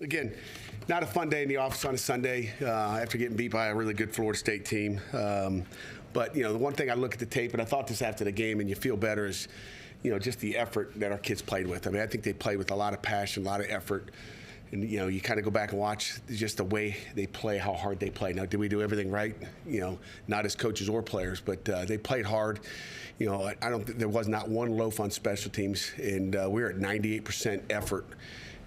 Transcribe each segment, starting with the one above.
Again, not a fun day in the office on a Sunday after getting beat by a really good Florida State team. But, the one thing I look at the tape, and I thought this after the game, and you feel better, is, just the effort that our kids played with. I mean, I think they played with a lot of passion, a lot of effort. And, you kind of go back and watch just the way they play, how hard they play. Now, did we do everything right? Not as coaches or players, but they played hard. I don't think there was not one loaf on special teams, and we were at 98% effort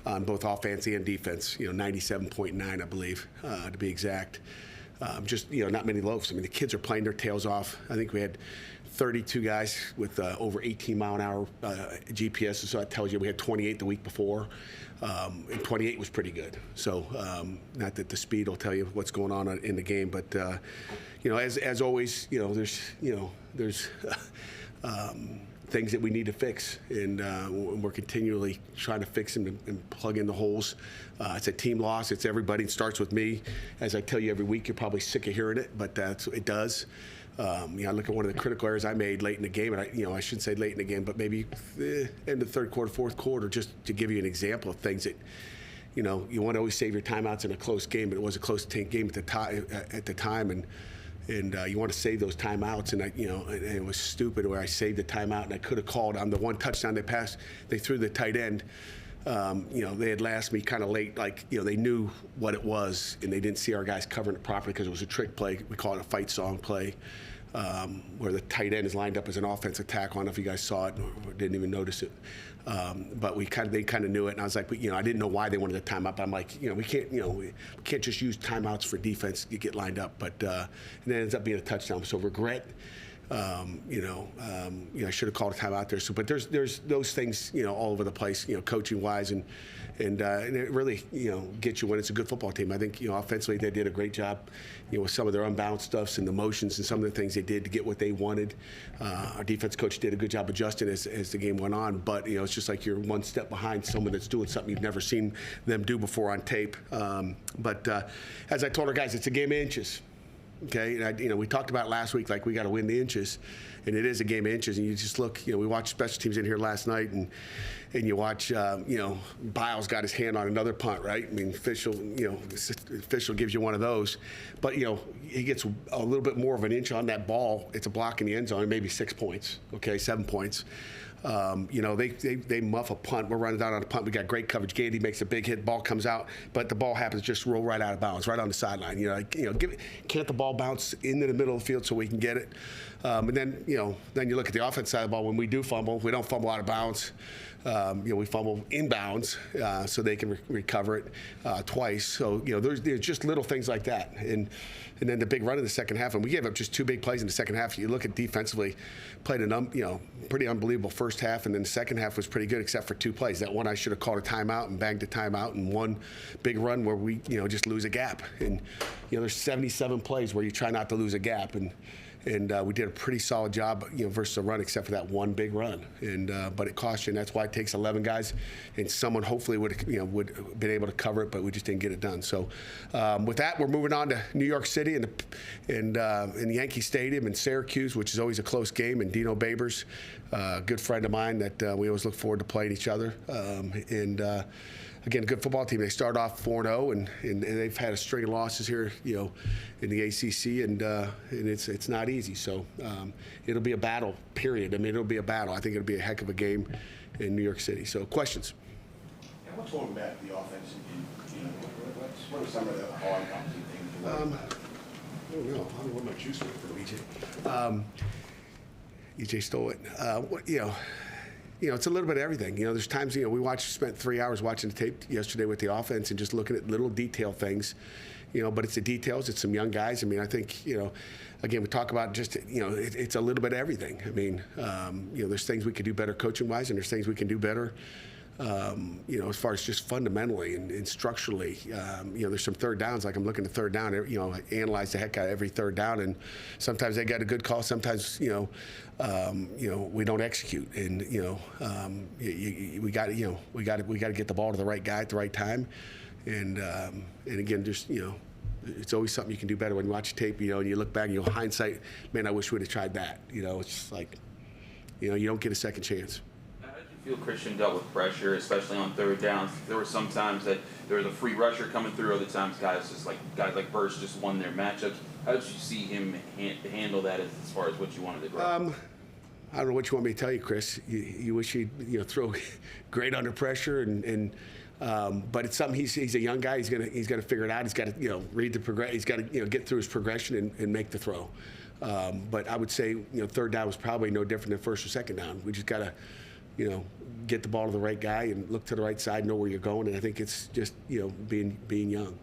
on both offense and defense, 97.9, I believe, to be exact. Not many loafs. I mean, the kids are playing their tails off. I think we had 32 guys with over 18-mile-an-hour GPS, so that tells you we had 28 the week before, and 28 was pretty good. So not that the speed will tell you what's going on in the game, but as always, there's things that we need to fix, and we're continually trying to fix them and plug in the holes. It's a team loss. It's everybody. It starts with me. As I tell you every week, you're probably sick of hearing it, but it does. I look at one of the critical errors I made late in the game, and I shouldn't say late in the game, but maybe end of third quarter, fourth quarter, just to give you an example of things that, you want to always save your timeouts in a close game, but it was a close game at the time, and you want to save those timeouts, and and it was stupid where I saved the timeout, and I could have called on the one touchdown they passed. They threw the tight end. They had last me kind of late, they knew what it was, and they didn't see our guys covering it properly because it was a trick play. We call it a fight song play, where the tight end is lined up as an offensive tackle. I don't know if you guys saw it or didn't even notice it. But they kind of knew it, and I was like, I didn't know why they wanted the timeout. But I'm like, we can't just use timeouts for defense to get lined up. But and it ends up being a touchdown. So regret. I should have called a timeout there. So, but there's those things, all over the place, coaching wise, and it really, gets you when it's a good football team. I think, offensively they did a great job, with some of their unbalanced stuffs and the motions and some of the things they did to get what they wanted. Our defense coach did a good job adjusting as the game went on. But it's just like you're one step behind someone that's doing something you've never seen them do before on tape. But as I told our guys, it's a game of inches. Okay, and we talked about last week, we got to win the inches, and it is a game of inches. And you just look, we watched special teams in here last night, and you watch, Biles got his hand on another punt, right? I mean, official gives you one of those, but he gets a little bit more of an inch on that ball. It's a block in the end zone, maybe 6 points, 7 points. They muff a punt. We're running down on a punt. We got great coverage. Gandy makes a big hit. Ball comes out, but the ball happens to just roll right out of bounds, right on the sideline. Can't the ball bounce into the middle of the field so we can get it? And then you look at the offense side of the ball. When we do fumble, we don't fumble out of bounds. We fumble inbounds so they can recover it twice. So there's just little things like that. And then the big run in the second half, and we gave up just 2 big plays in the second half. You look at defensively, played a pretty unbelievable first half, and then the second half was pretty good except for 2 plays. That one I should have called a timeout and banged a timeout, and one big run where we just lose a gap. And there's 77 plays where you try not to lose a gap, and we did a pretty solid job, versus the run, except for that one big run. But it cost you, and that's why it takes 11 guys, and someone hopefully would have been able to cover it, but we just didn't get it done. So with that, we're moving on to New York City and in the Yankee Stadium in Syracuse, which is always a close game. And Dino Babers, a good friend of mine that we always look forward to playing each other. Again, a good football team. They start off 4-0, and they've had a string of losses here, in the ACC, and it's not easy. So it'll be a battle, period. I mean, it'll be a battle. I think it'll be a heck of a game in New York City. So questions? Yeah, what's holding back the offense? What are some of the hard things? I don't know. I don't know what my juice went for EJ. EJ stole it. It's a little bit of everything. There's times, we spent 3 hours watching the tape yesterday with the offense and just looking at little detail things, but it's the details. It's some young guys. I mean, I think, again, we talk about just, it's a little bit of everything. I mean, there's things we could do better coaching-wise, and there's things we can do better, as far as just fundamentally and structurally. There's some third downs, like I'm looking at third down, I analyze the heck out of every third down, and sometimes they got a good call, sometimes, we don't execute, and we got to get the ball to the right guy at the right time, and again, just it's always something you can do better when you watch tape, and you look back and hindsight, man, I wish we'd have tried that. It's like, you don't get a second chance. How did you feel Christian dealt with pressure, especially on third downs? There were some times that there was a free rusher coming through. Other times, guys like Burst just won their matchups. How did you see him handle that as far as what you wanted to draw? I don't know what you want me to tell you, Chris. You wish he'd throw great under pressure, but it's something he's a young guy. He's gonna figure it out. He's got to read the progress. He's got to get through his progression and make the throw. But I would say third down was probably no different than first or second down. We just got to get the ball to the right guy and look to the right side, know where you're going. And I think it's just being young.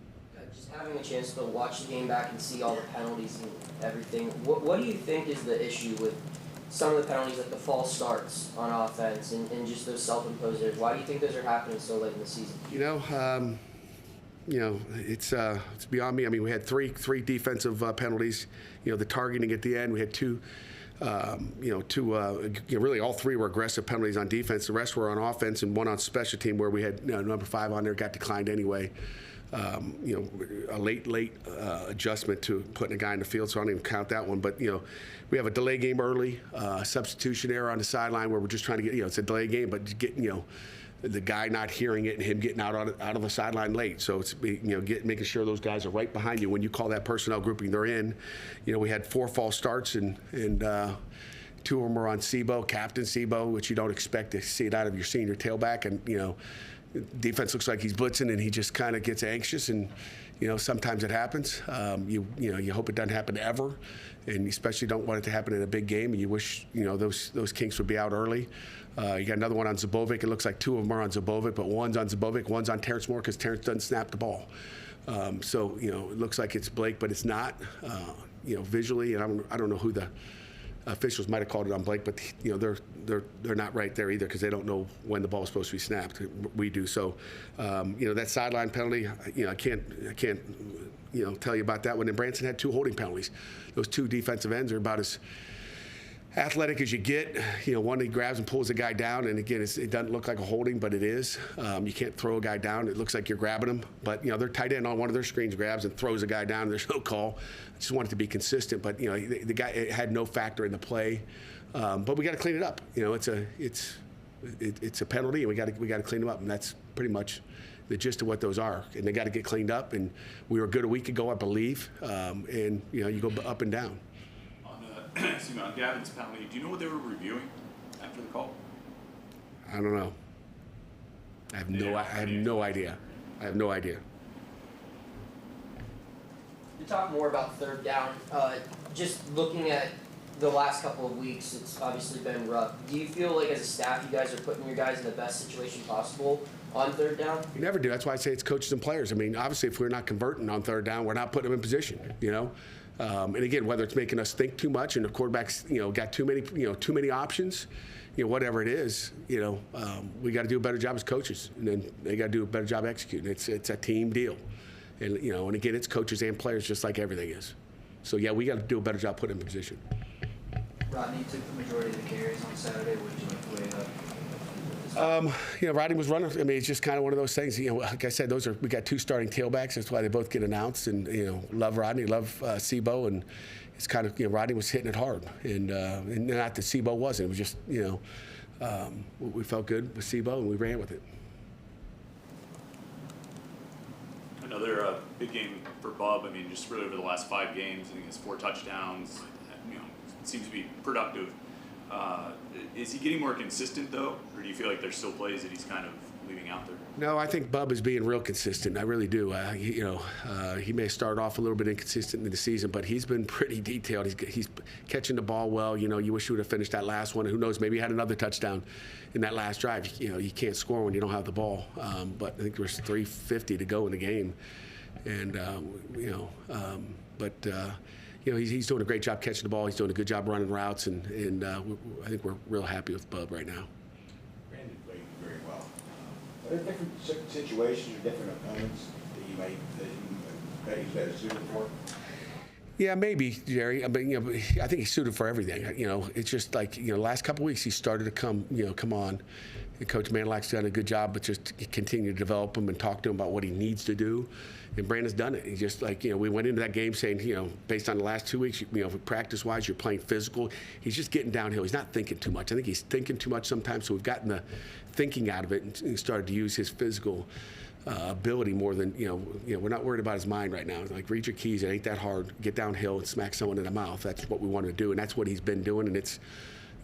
Just having a chance to watch the game back and see all the penalties and everything. What do you think is the issue with some of the penalties, like the false starts on offense and just those self-imposed errors? Why do you think those are happening so late in the season? It's beyond me. I mean, we had three defensive penalties. The targeting at the end. We had two. Really all three were aggressive penalties on defense. The rest were on offense, and one on special team where we had number 5 on there got declined anyway. A late adjustment to putting a guy in the field, so I don't even count that one. But we have a delay game early, substitution error on the sideline where we're just trying to get it's a delay game, but getting the guy not hearing it and him getting out of the sideline late. So it's making sure those guys are right behind you when you call that personnel grouping they're in. We had 4 false starts and 2 of them were on Sebo, Captain Sebo, which you don't expect to see it out of your senior tailback. And defense looks like he's blitzing and he just kind of gets anxious, and sometimes it happens. You hope it doesn't happen ever, and you especially don't want it to happen in a big game. And you wish those kinks would be out early. You got another one on Zabovic. It looks like 2 of them are on Zabovic, but one's on Zabovic, one's on Terrence Moore because Terrence doesn't snap the ball. So it looks like it's Blake, but it's not. Visually, and I don't know who the officials might have called it on Blake, but they're not right there either because they don't know when the ball is supposed to be snapped. We do. So that sideline penalty, I can't tell you about that one. And Branson had 2 holding penalties. Those 2 defensive ends are about as athletic as you get. One he grabs and pulls the guy down, and again, it doesn't look like a holding, but it is. You can't throw a guy down. It looks like you're grabbing him, but their tight end on one of their screens grabs and throws a guy down, and there's no call. I just want it to be consistent, but the guy had no factor in the play. But we got to clean it up. It's a penalty, and we got to clean them up, and that's pretty much the gist of what those are. And they got to get cleaned up. And we were good a week ago, I believe. And you go up and down. On Gavin's penalty, do you know what they were reviewing after the call? I don't know. I have no idea. To talk more about third down, just looking at the last couple of weeks, it's obviously been rough. Do you feel like as a staff you guys are putting your guys in the best situation possible on third down? You never do. That's why I say it's coaches and players. I mean, obviously, if we're not converting on third down, we're not putting them in position, And again, whether it's making us think too much and the quarterback's, got too many options, whatever it is, we got to do a better job as coaches, and then they got to do a better job executing. It's a team deal, and and again, it's coaches and players, just like everything is. So yeah, we got to do a better job putting them in position. Rodney took the majority of the carries on Saturday. What did you like the way that? Rodney was running. I mean, it's just kind of one of those things. Like I said, we got 2 starting tailbacks. That's why they both get announced. And love Rodney, love Sebo, and it's kind of Rodney was hitting it hard, and not that Sebo wasn't. It was just we felt good with Sebo and we ran with it. Another big game for Bub. I mean, just really over the last 5 games, I think it's 4 touchdowns. Seems to be productive. Is he getting more consistent though, or do you feel like there's still plays that he's kind of leaving out there? No, I think Bub is being real consistent. I really do. He may start off a little bit inconsistent in the season, but he's been pretty detailed. He's catching the ball well. You wish you would have finished that last one. Who knows? Maybe he had another touchdown in that last drive. You can't score when you don't have the ball. But I think there's 3:50 to go in the game, and he's doing a great job catching the ball. He's doing a good job running routes, and I think we're real happy with Bub right now. Brandon played very well. Are there different situations or different opponents that he's better suited for? Yeah, maybe, Jerry. I mean, I think he's suited for everything. It's just like the last couple of weeks he started to come on, And Coach Manilak's done a good job, but just to continue to develop him and talk to him about what he needs to do. And Brandon's done it. He's just like, we went into that game saying, based on the last 2 weeks, practice-wise, you're playing physical. He's just getting downhill. He's not thinking too much. I think he's thinking too much sometimes, so we've gotten the thinking out of it and started to use his physical ability more than, we're not worried about his mind right now. Like, read your keys. It ain't that hard. Get downhill and smack someone in the mouth. That's what we want to do, and that's what he's been doing, and it's,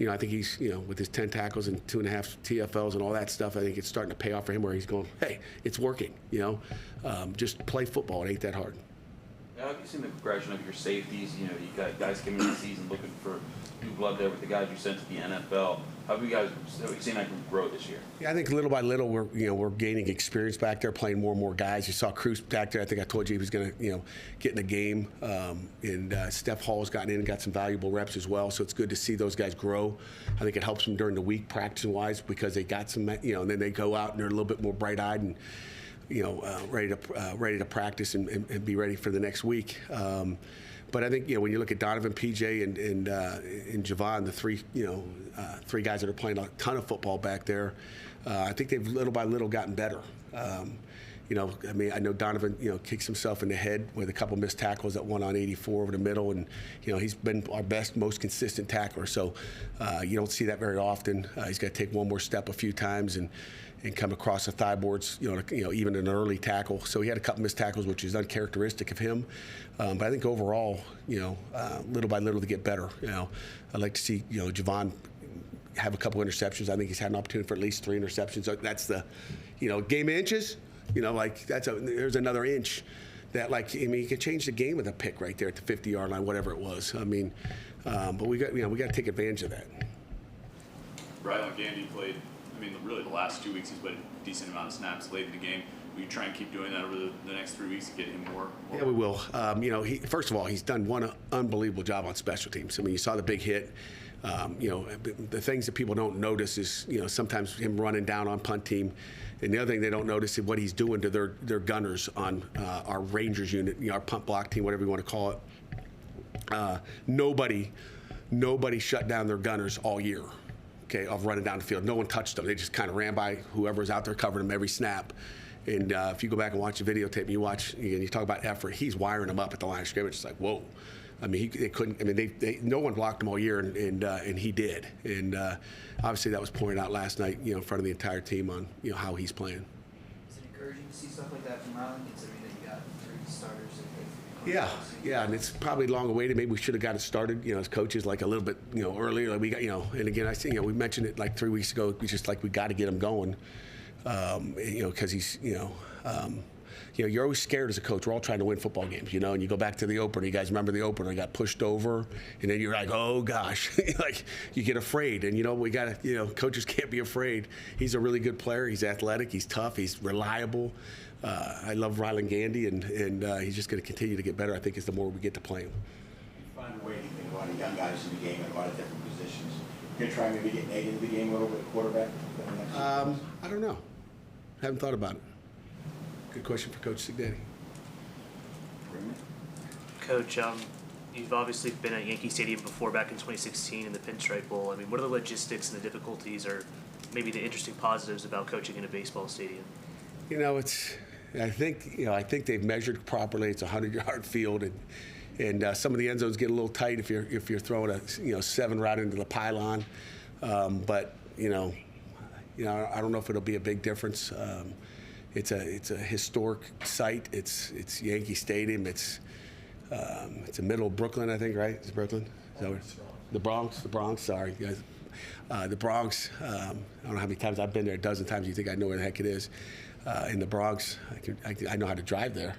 I think he's, with his 10 tackles and 2.5 TFLs and all that stuff, I think it's starting to pay off for him where he's going, hey, it's working, just play football. It ain't that hard. How have you seen the progression of your safeties? You got guys coming into the season looking for new blood there with the guys you sent to the NFL. Have you seen that group grow this year? Yeah, I think little by little we're gaining experience back there, playing more and more guys. You saw Cruz back there. I think I told you he was going to get in the game. And Steph Hall's gotten in and got some valuable reps as well. So it's good to see those guys grow. I think it helps them during the week practicing wise because they got some and then they go out and they're a little bit more bright eyed and ready to practice and be ready for the next week. But I think when you look at Donovan, PJ, and Javon, the three guys that are playing a ton of football back there, I think they've little by little gotten better. I know Donovan, kicks himself in the head with a couple missed tackles, that one on 84 over the middle, and he's been our best, most consistent tackler. So you don't see that very often. He's got to take one more step a few times and come across the thigh boards, even an early tackle. So he had a couple missed tackles, which is uncharacteristic of him. But I think overall, little by little to get better. I'd like to see, Javon have a couple interceptions. I think he's had an opportunity for at least 3 interceptions. So that's the, game of inches. There's another inch that, you could change the game with a pick right there at the 50-yard line, whatever it was. But we got to take advantage of that. Rylan Gandy played, really the last 2 weeks he's played a decent amount of snaps late in the game. Will you try and keep doing that over the next 3 weeks to get him more? Yeah, we will. First of all, he's done one unbelievable job on special teams. You saw the big hit. The things that people don't notice is, sometimes him running down on punt team. And the other thing they don't notice is what he's doing to their gunners on our Rangers unit, our punt block team, whatever you want to call it. Nobody shut down their gunners all year, of running down the field. No one touched them. They just kind of ran by whoever's out there covering them every snap. And if you go back and watch the videotape, you talk about effort, he's wiring them up at the line of scrimmage. It's like, whoa. They couldn't. No one blocked him all year, and he did. And obviously that was pointed out last night, in front of the entire team on, how he's playing. Is it encouraging to see stuff like that from Rylan, considering that you got 3 starters? Yeah, and it's probably long awaited. Maybe we should have got it started, as coaches, a little bit, earlier. We got, and again, I see, we mentioned it 3 weeks ago. We just we got to get him going, because he's, you're always scared as a coach. We're all trying to win football games, and you go back to the opener. You guys remember the opener? He got pushed over, and then you're like, oh gosh, you get afraid. And we got to, coaches can't be afraid. He's a really good player. He's athletic. He's tough. He's reliable. I love Rylan Gandy, and he's just going to continue to get better. I think as the more we get to play him. You find a way to get a lot of young guys in the game in a lot of different positions. You're going to try and maybe get Nate into the game a little bit, quarterback. I don't know. Haven't thought about it. Good question for Coach Signetti. Coach, you've obviously been at Yankee Stadium before, back in 2016 in the Pinstripe Bowl. What are the logistics and the difficulties, or maybe the interesting positives about coaching in a baseball stadium? I think they've measured properly. It's a 100-yard field, and some of the end zones get a little tight if you're throwing a 7 right into the pylon. But I don't know if it'll be a big difference. It's a historic site. It's Yankee Stadium. It's the middle of Brooklyn, I think, right? It's Brooklyn. The Bronx. Sorry, guys. The Bronx. I don't know how many times I've been there. A dozen times. You think I know where the heck it is? In the Bronx, I know how to drive there.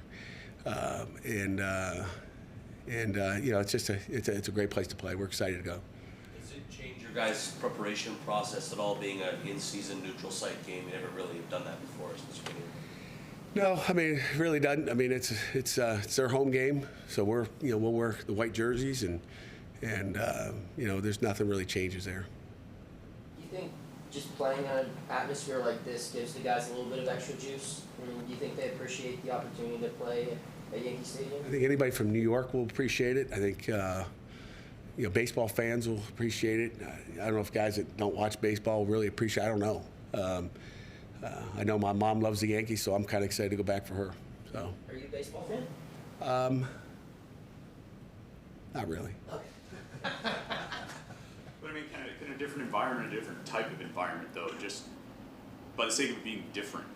It's a great place to play. We're excited to go. Does it change your guys' preparation process at all, being an in-season neutral site game? You never really have done that before since beginning. No, it really doesn't. It's their home game, so we'll wear the white jerseys, and there's nothing really changes there. Do you think just playing in an atmosphere like this gives the guys a little bit of extra juice? Do you think they appreciate the opportunity to play at Yankee Stadium? I think anybody from New York will appreciate it. I think baseball fans will appreciate it. I don't know if guys that don't watch baseball really appreciate it. I don't know. I know my mom loves the Yankees, so I'm kind of excited to go back for her. So. Are you a baseball fan? Not really. Okay. But I mean, kind of in a different environment, a different type of environment, though, just by the sake of being different,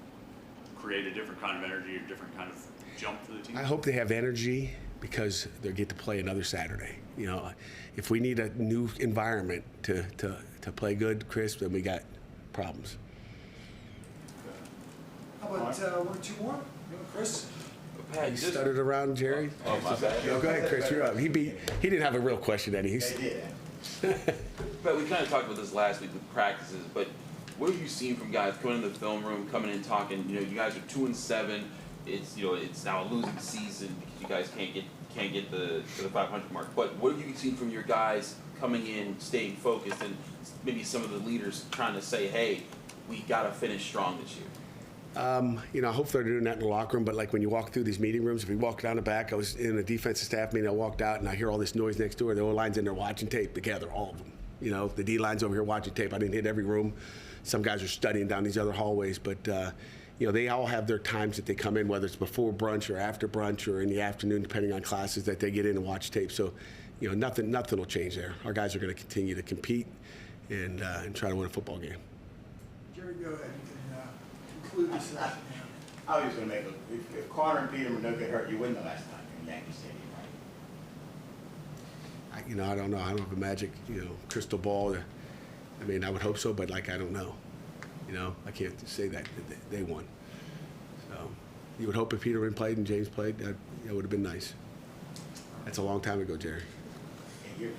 create a different kind of energy, a different kind of jump for the team. I hope they have energy because they get to play another Saturday. You know, if we need a new environment to play good, Chris, then we got problems. How about one or two more? You know, Chris? Pat, You just- stuttered around, Jerry. Oh, my bad. No, go ahead, Chris. You're up. He didn't have a real question, Eddie. He's, They did. But we kind of talked about this last week with practices, but what have you seen from guys coming in the film room, coming in talking, you know, you guys are 2-7, it's, you know, it's now a losing season because you guys can't get to the 500 mark. But what have you seen from your guys coming in, staying focused, and maybe some of the leaders trying to say, hey, we got to finish strong this year? you know, I hope they're doing that in the locker room, but like when you walk through these meeting rooms, if you walk down the back, I was in a defensive staff meeting, I walked out and I hear all this noise next door. The O-line's in there watching tape together, all of them. You know, the D-line's over here watching tape. I didn't hit every room. Some guys are studying down these other hallways, but, you know, they all have their times that they come in, whether it's before brunch or after brunch or in the afternoon, depending on classes that they get in and watch tape. So, you know, nothing will change there. Our guys are going to continue to compete and try to win a football game. Jerry, go ahead. You can conclude this session. I was just going to make if Connor and Peterman don't get hurt, you win the last time in Yankee Stadium, right? You know, I don't know. I don't have a magic, you know, crystal ball. I mean, I would hope so, but like I don't know. You know, I can't say that they won. So you would hope if Peterman played and James played, that would have been nice. That's a long time ago, Jerry. 8 years.